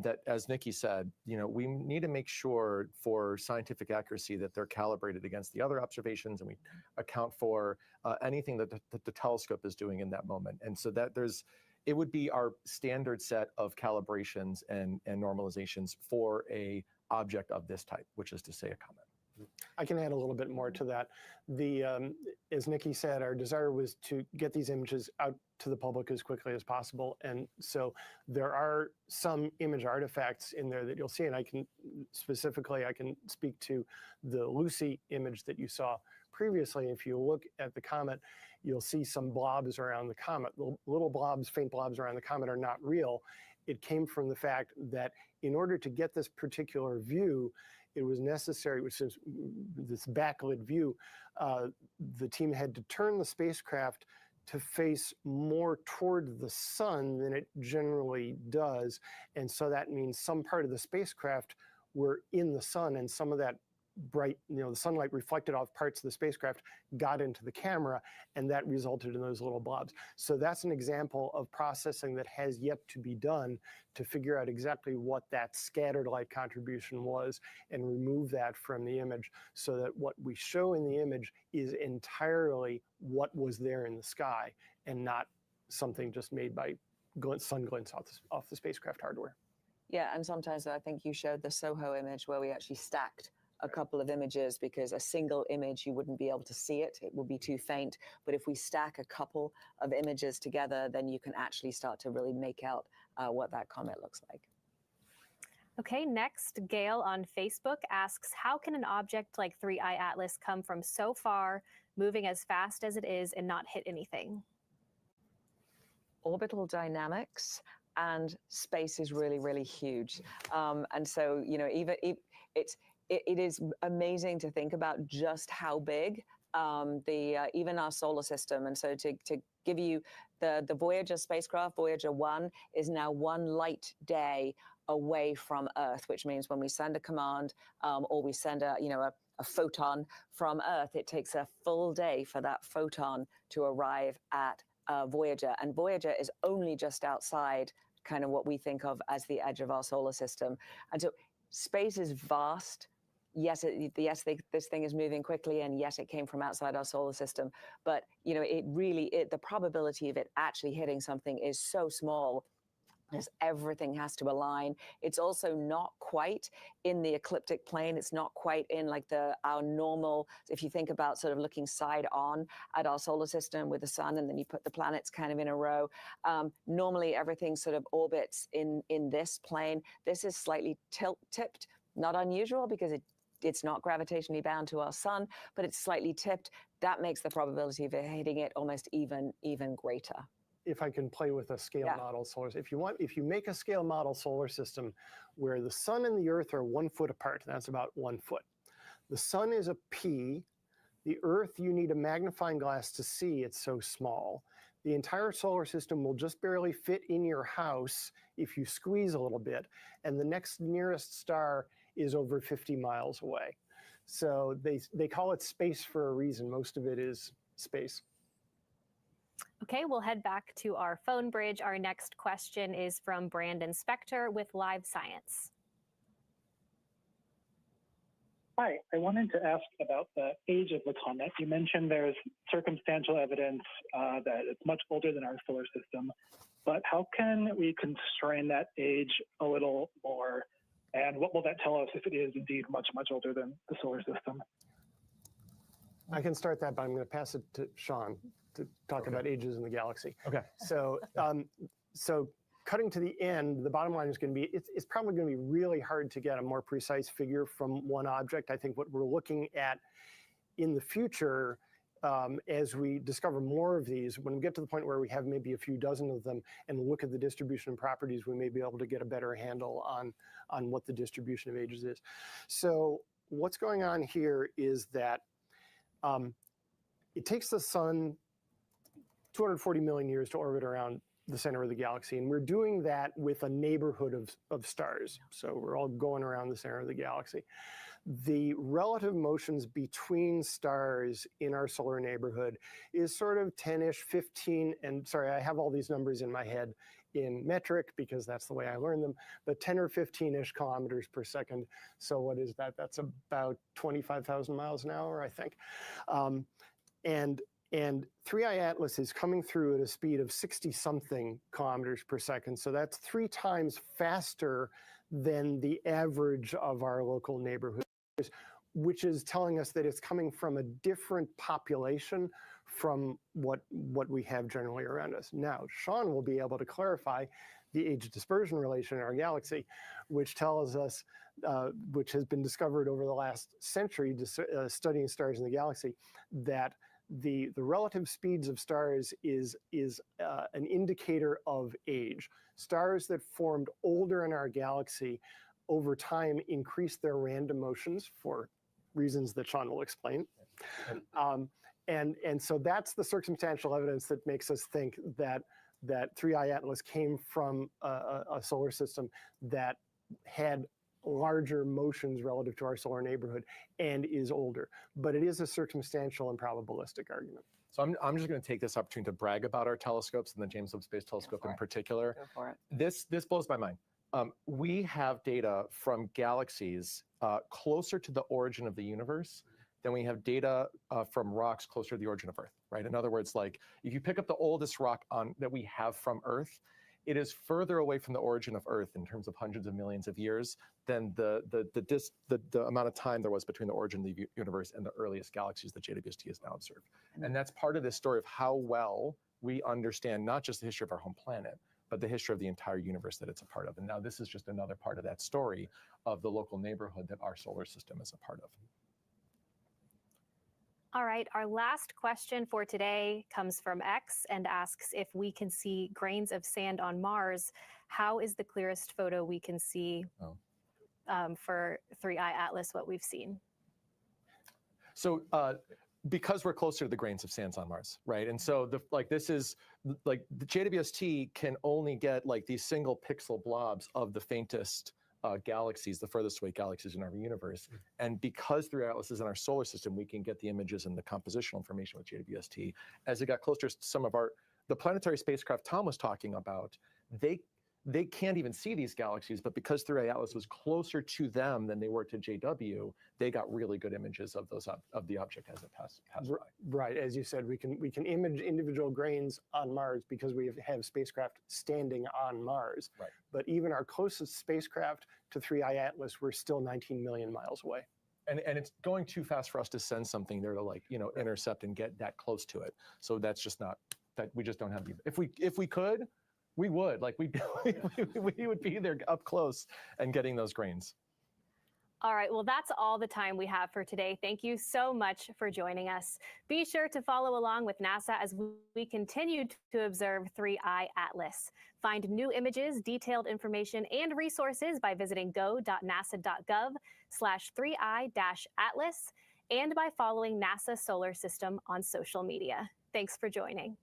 That, as Nikki said, we need to make sure for scientific accuracy that they're calibrated against the other observations, and we account for anything that the telescope is doing in that moment. And so that it would be our standard set of calibrations and normalizations for a object of this type, which is to say a comet. I can add a little bit more to that. As Nikki said, our desire was to get these images out to the public as quickly as possible. And so there are some image artifacts in there that you'll see, and I can speak to the Lucy image that you saw previously. If you look at the comet, you'll see some blobs around the comet. Little blobs, faint blobs around the comet are not real. It came from the fact that in order to get this particular view, it was necessary, which is this backlit view, the team had to turn the spacecraft to face more toward the sun than it generally does. And so that means some part of the spacecraft were in the sun, and some of that bright, the sunlight reflected off parts of the spacecraft got into the camera, and that resulted in those little blobs. So that's an example of processing that has yet to be done to figure out exactly what that scattered light contribution was and remove that from the image so that what we show in the image is entirely what was there in the sky and not something just made by sun glints off the spacecraft hardware. Yeah, and sometimes I think you showed the Soho image where we actually stacked a couple of images, because a single image, you wouldn't be able to see it. It will be too faint. But if we stack a couple of images together, then you can actually start to really make out what that comet looks like. Okay, next, Gail on Facebook asks, how can an object like 3I Atlas come from so far, moving as fast as it is, and not hit anything? Orbital dynamics, and space is really, really huge. And so, it is amazing to think about just how big even our solar system. And so to give you the Voyager spacecraft, Voyager 1 is now 1 light day away from Earth, which means when we send a command or we send a photon from Earth, it takes a full day for that photon to arrive at Voyager. And Voyager is only just outside kind of what we think of as the edge of our solar system. And so space is vast. Yes, this thing is moving quickly, and yes, it came from outside our solar system. But the probability of it actually hitting something is so small, as everything has to align. It's also not quite in the ecliptic plane. It's not quite in like our normal. If you think about sort of looking side on at our solar system with the sun, and then you put the planets kind of in a row. Normally, everything sort of orbits in this plane. This is slightly tipped. Not unusual because it's not gravitationally bound to our sun, but it's slightly tipped. That makes the probability of it hitting it almost even greater. If I can play with a scale model solar, if you make a scale model solar system where the sun and the Earth are 1 foot apart, that's about 1 foot. The sun is a P. The Earth, you need a magnifying glass to see, it's so small. The entire solar system will just barely fit in your house if you squeeze a little bit, and the next nearest star is over 50 miles away. So they call it space for a reason. Most of it is space. Okay, we'll head back to our phone bridge. Our next question is from Brandon Spector with Live Science. Hi, I wanted to ask about the age of the comet. You mentioned there's circumstantial evidence that it's much older than our solar system, but how can we constrain that age a little more? And what will that tell us if it is indeed much, much older than the solar system? I can start that, but I'm going to pass it to Sean to talk about ages in the galaxy. Okay. So cutting to the end, the bottom line is going to be, it's probably going to be really hard to get a more precise figure from one object. I think what we're looking at in the future, as we discover more of these, when we get to the point where we have maybe a few dozen of them and look at the distribution and properties, we may be able to get a better handle on what the distribution of ages is. So what's going on here is that it takes the sun 240 million years to orbit around the center of the galaxy, and we're doing that with a neighborhood of stars. So we're all going around the center of the galaxy. The relative motions between stars in our solar neighborhood is sort of 10-ish, 15, and sorry, I have all these numbers in my head in metric because that's the way I learned them, but 10 or 15-ish kilometers per second. So what is that? That's about 25,000 miles an hour, I think. And 3I Atlas is coming through at a speed of 60-something kilometers per second. So that's 3 times faster than the average of our local neighborhood, which is telling us that it's coming from a different population from what we have generally around us. Now, Sean will be able to clarify the age dispersion relation in our galaxy, which tells us, which has been discovered over the last century studying stars in the galaxy, that the relative speeds of stars is an indicator of age. Stars that formed older in our galaxy over time increase their random motions for reasons that Sean will explain. And so that's the circumstantial evidence that makes us think that 3I Atlas came from a solar system that had larger motions relative to our solar neighborhood and is older. But it is a circumstantial and probabilistic argument. So I'm just going to take this opportunity to brag about our telescopes and the James Webb Space Telescope in particular. Go for it. This blows my mind. We have data from galaxies closer to the origin of the universe than we have data from rocks closer to the origin of Earth, right? In other words, like if you pick up the oldest rock that we have from Earth, it is further away from the origin of Earth in terms of hundreds of millions of years than the amount of time there was between the origin of the universe and the earliest galaxies that JWST has now observed. And that's part of this story of how well we understand not just the history of our home planet, but the history of the entire universe that it's a part of. And now this is just another part of that story of the local neighborhood that our solar system is a part of. All right, our last question for today comes from X and asks if we can see grains of sand on Mars. How is the clearest photo we can see for 3I Atlas, what we've seen? So because we're closer to the grains of sands on Mars, right? And so the JWST can only get like these single pixel blobs of the faintest galaxies, the furthest away galaxies in our universe. And because 3I Atlas is in our solar system, we can get the images and the compositional information with JWST. As it got closer to some of the planetary spacecraft Tom was talking about, they can't even see these galaxies, but because 3I Atlas was closer to them than they were to JW, they got really good images of the object as it passed by. Right, as you said, we can image individual grains on Mars because we have spacecraft standing on Mars. Right. But even our closest spacecraft to 3I Atlas, we're still 19 million miles away. And it's going too fast for us to send something there to intercept and get that close to it. So that's just not, that we just don't have the, if we could, we would, like we would be there up close and getting those grains. All right, well, that's all the time we have for today. Thank you so much for joining us. Be sure to follow along with NASA as we continue to observe 3I Atlas. Find new images, detailed information, and resources by visiting go.nasa.gov/3I-Atlas and by following NASA Solar System on social media. Thanks for joining.